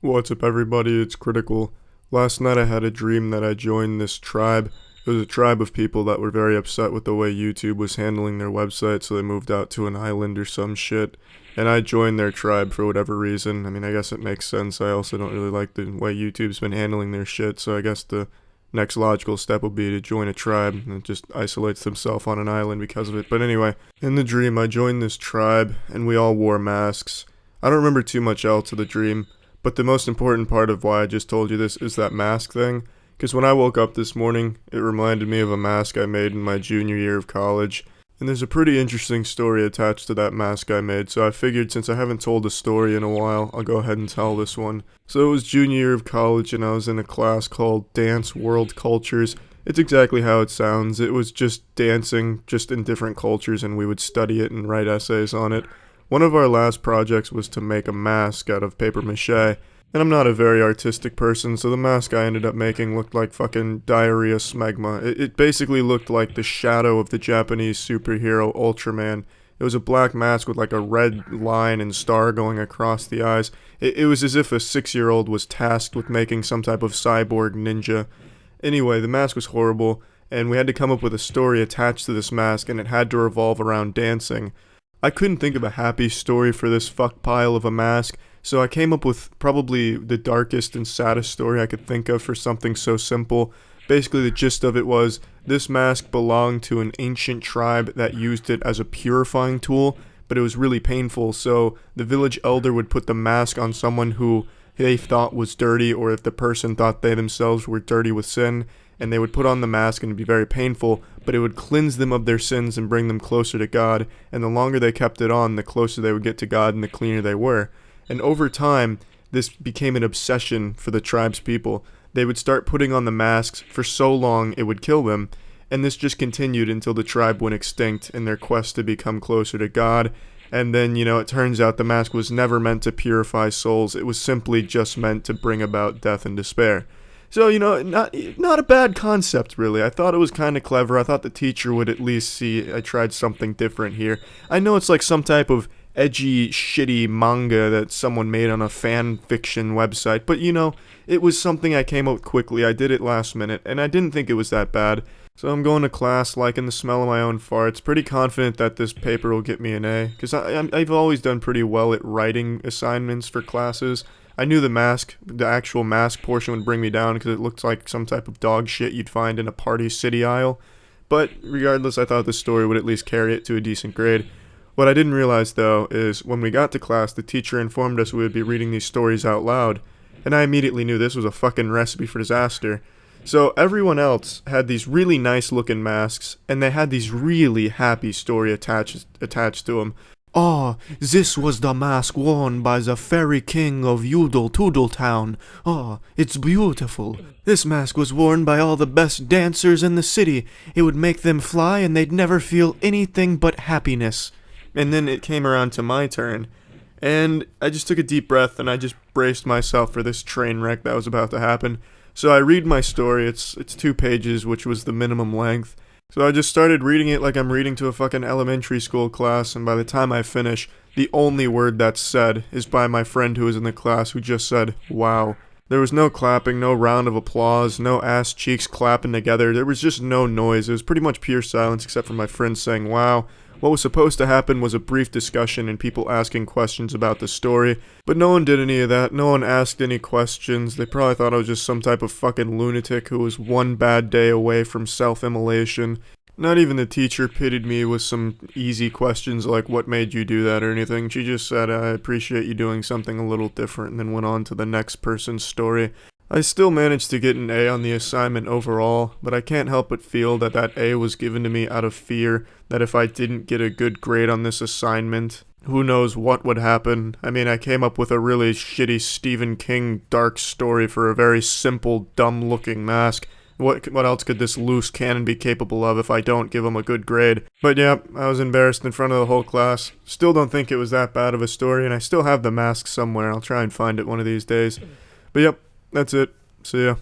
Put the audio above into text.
What's up, everybody? It's Critical. Last night I had a dream that I joined this tribe. It was a tribe of people that were very upset with the way YouTube was handling their website, so they moved out to an island or some shit. And I joined their tribe for whatever reason. I mean, I guess it makes sense. I also don't really like the way YouTube's been handling their shit, so I guess the next logical step would be to join a tribe that just isolates themselves on an island because of it. But anyway, in the dream I joined this tribe, and we all wore masks. I don't remember too much else of the dream. But the most important part of why I just told you this is that mask thing. Because when I woke up this morning, it reminded me of a mask I made in my junior year of college. And there's a pretty interesting story attached to that mask I made, so I figured since I haven't told a story in a while, I'll go ahead and tell this one. So it was junior year of college and I was in a class called Dance World Cultures. It's exactly how it sounds. It was just dancing, just in different cultures, and we would study it and write essays on it. One of our last projects was to make a mask out of paper mache, and I'm not a very artistic person, so the mask I ended up making looked like fucking diarrhea smegma. It basically looked like the shadow of the Japanese superhero Ultraman. It was a black mask with like a red line and star going across the eyes. It was as if a 6-year-old was tasked with making some type of cyborg ninja. Anyway, the mask was horrible, and we had to come up with a story attached to this mask, and it had to revolve around dancing. I couldn't think of a happy story for this fuck pile of a mask, so I came up with probably the darkest and saddest story I could think of for something so simple. Basically, the gist of it was, this mask belonged to an ancient tribe that used it as a purifying tool, but it was really painful, so the village elder would put the mask on someone who they thought was dirty, or if the person thought they themselves were dirty with sin, and they would put on the mask and it'd be very painful, but it would cleanse them of their sins and bring them closer to God, and the longer they kept it on, the closer they would get to God and the cleaner they were. And over time, this became an obsession for the tribe's people. They would start putting on the masks for so long it would kill them, and this just continued until the tribe went extinct in their quest to become closer to God. And then, it turns out the mask was never meant to purify souls, it was simply just meant to bring about death and despair. So, not a bad concept, really. I thought it was kind of clever. I thought the teacher would at least see I tried something different here. I know it's like some type of edgy, shitty manga that someone made on a fan fiction website, but, it was something I came up with quickly. I did it last minute, and I didn't think it was that bad. So I'm going to class liking the smell of my own farts, pretty confident that this paper will get me an A, because I've always done pretty well at writing assignments for classes. I knew the actual mask portion would bring me down because it looked like some type of dog shit you'd find in a Party City aisle. But regardless, I thought the story would at least carry it to a decent grade. What I didn't realize, though, is when we got to class, the teacher informed us we would be reading these stories out loud, and I immediately knew this was a fucking recipe for disaster. So everyone else had these really nice looking masks, and they had these really happy story attached to them. Ah, this was the mask worn by the fairy king of Udall Toodletown. Ah, it's beautiful. This mask was worn by all the best dancers in the city. It would make them fly and they'd never feel anything but happiness. And then it came around to my turn. And I just took a deep breath and I just braced myself for this train wreck that was about to happen. So I read my story. It's 2 pages, which was the minimum length. So I just started reading it like I'm reading to a fucking elementary school class, and by the time I finish, the only word that's said is by my friend who was in the class who just said, "Wow." There was no clapping, no round of applause, no ass cheeks clapping together. There was just no noise. It was pretty much pure silence except for my friend saying, "Wow." What was supposed to happen was a brief discussion and people asking questions about the story, but no one did any of that. No one asked any questions. They probably thought I was just some type of fucking lunatic who was one bad day away from self-immolation. Not even the teacher pitied me with some easy questions like, "What made you do that?" or anything. She just said, "I appreciate you doing something a little different," and then went on to the next person's story. I still managed to get an A on the assignment overall, but I can't help but feel that that A was given to me out of fear that if I didn't get a good grade on this assignment, who knows what would happen. I mean, I came up with a really shitty Stephen King dark story for a very simple, dumb-looking mask. What else could this loose cannon be capable of if I don't give him a good grade? But yeah, I was embarrassed in front of the whole class. Still don't think it was that bad of a story, and I still have the mask somewhere. I'll try and find it one of these days. But yep. That's it. See ya.